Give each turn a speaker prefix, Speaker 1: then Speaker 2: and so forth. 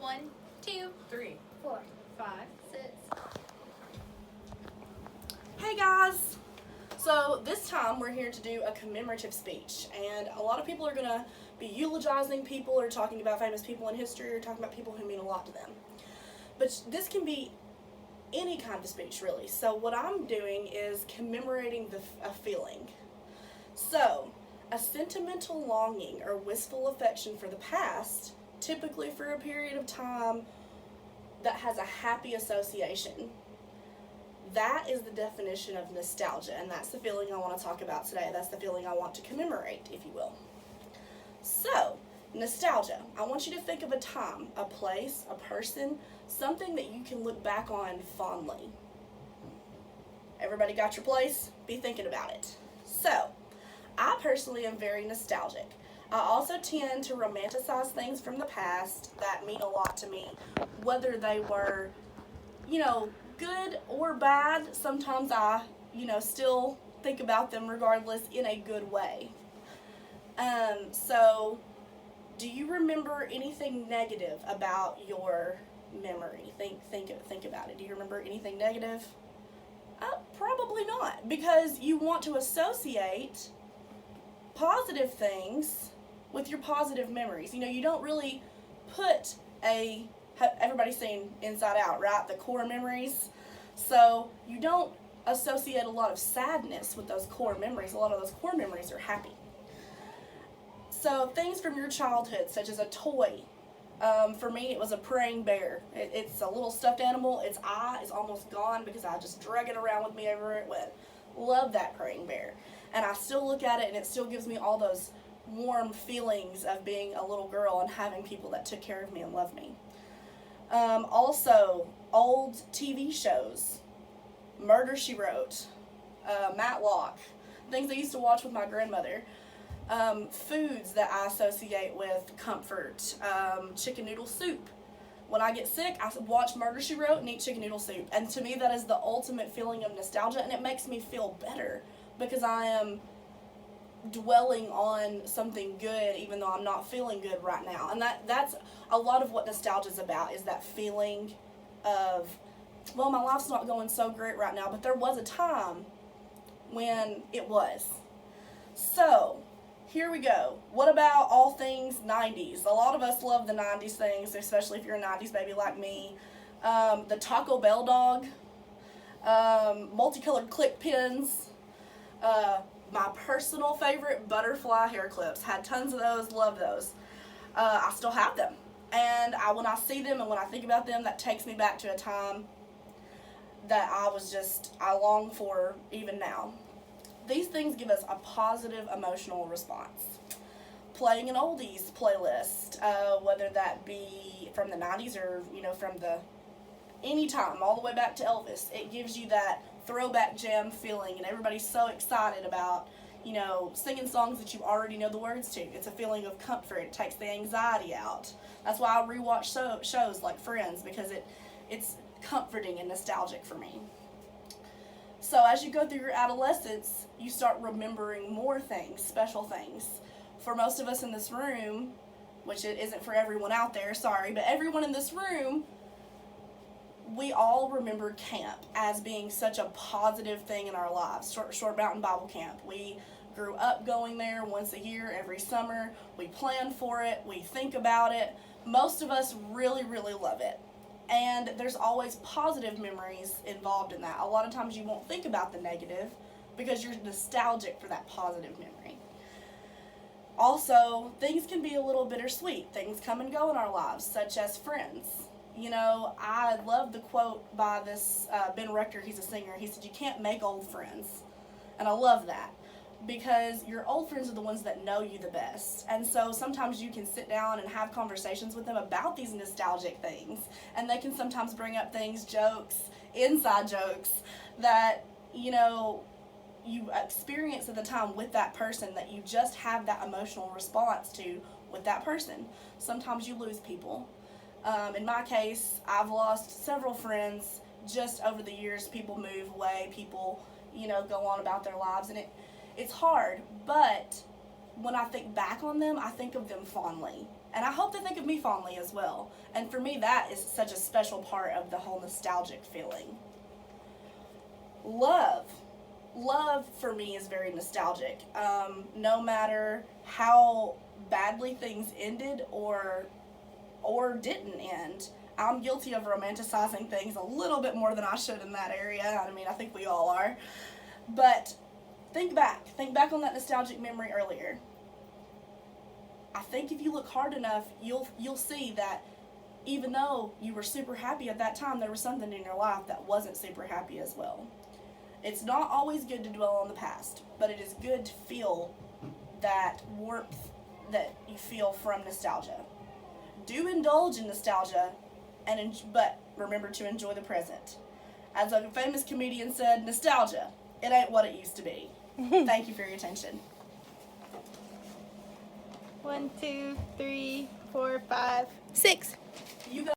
Speaker 1: 1, 2,
Speaker 2: 3,
Speaker 1: 4,
Speaker 2: 5.
Speaker 1: 6.
Speaker 3: Hey guys! So this time we're here to do a commemorative speech, and a lot of people are going to be eulogizing people or talking about famous people in history or talking about people who mean a lot to them. But this can be any kind of speech, really. So what I'm doing is commemorating a feeling. So, a sentimental longing or wistful affection for the past, typically for a period of time that has a happy association. That is the definition of nostalgia, and that's the feeling I want to talk about today. That's the feeling I want to commemorate, if you will. So, nostalgia. I want you to think of a time, a place, a person, something that you can look back on fondly. Everybody got your place? Be thinking about it. So, I personally am very nostalgic. I also tend to romanticize things from the past that mean a lot to me, whether they were, good or bad. Sometimes I, still think about them regardless in a good way. So, do you remember anything negative about your memory? Think about it. Do you remember anything negative? Probably not, because you want to associate positive things with your positive memories. You don't really put everybody's seen Inside Out, right? The core memories. So you don't associate a lot of sadness with those core memories. A lot of those core memories are happy. So things from your childhood, such as a toy. For me, it was a praying bear. It's a little stuffed animal. Its eye is almost gone because I just drug it around with me everywhere it went. Love that praying bear. And I still look at it and it still gives me all those warm feelings of being a little girl and having people that took care of me and loved me. Also, old TV shows. Murder, She Wrote. Matlock. Things I used to watch with my grandmother. Foods that I associate with comfort. Chicken noodle soup. When I get sick, I watch Murder, She Wrote and eat chicken noodle soup. And to me, that is the ultimate feeling of nostalgia, and it makes me feel better because I am dwelling on something good even though I'm not feeling good right now. And that's a lot of what nostalgia is about, is that feeling of, well, my life's not going so great right now, but there was a time when it was. So, here we go. What about all things 90s? A lot of us love the 90s things, especially if you're a 90s baby like me. The Taco Bell dog, multicolored click pins, my personal favorite, butterfly hair clips. Had tons of those, love those. I still have them. And when I see them and when I think about them, that takes me back to a time that I long for even now. These things give us a positive emotional response. Playing an oldies playlist, whether that be from the 90s or, from any time, all the way back to Elvis, it gives you that throwback jam feeling, and everybody's so excited about, singing songs that you already know the words to. It's a feeling of comfort. It takes the anxiety out. That's why I rewatch shows like Friends, because it's comforting and nostalgic for me. So as you go through your adolescence, you start remembering more things, special things. For most of us in this room, which it isn't for everyone out there, sorry, but everyone in this room, we all remember camp as being such a positive thing in our lives. Short Mountain Bible Camp. We grew up going there once a year, every summer. We plan for it. We think about it. Most of us really, really love it. And there's always positive memories involved in that. A lot of times you won't think about the negative because you're nostalgic for that positive memory. Also, things can be a little bittersweet. Things come and go in our lives, such as friends. I love the quote by this Ben Rector. He's a singer. He said, "You can't make old friends." And I love that, because your old friends are the ones that know you the best. And so sometimes you can sit down and have conversations with them about these nostalgic things. And they can sometimes bring up things, jokes, inside jokes that, you experience at the time with that person that you just have that emotional response to with that person. Sometimes you lose people. In my case, I've lost several friends just over the years. People move away, people, go on about their lives, and it's hard, but when I think back on them, I think of them fondly. And I hope they think of me fondly as well. And for me, that is such a special part of the whole nostalgic feeling. Love for me is very nostalgic. No matter how badly things ended or didn't end, I'm guilty of romanticizing things a little bit more than I should in that area. I mean, I think we all are. But think back on that nostalgic memory earlier. I think if you look hard enough, you'll see that even though you were super happy at that time, there was something in your life that wasn't super happy as well. It's not always good to dwell on the past, but it is good to feel that warmth that you feel from nostalgia. Do indulge in nostalgia, but remember to enjoy the present. As a famous comedian said, nostalgia, it ain't what it used to be. Thank you for your attention.
Speaker 1: 1, 2, 3, 4, 5, 6.
Speaker 3: You guys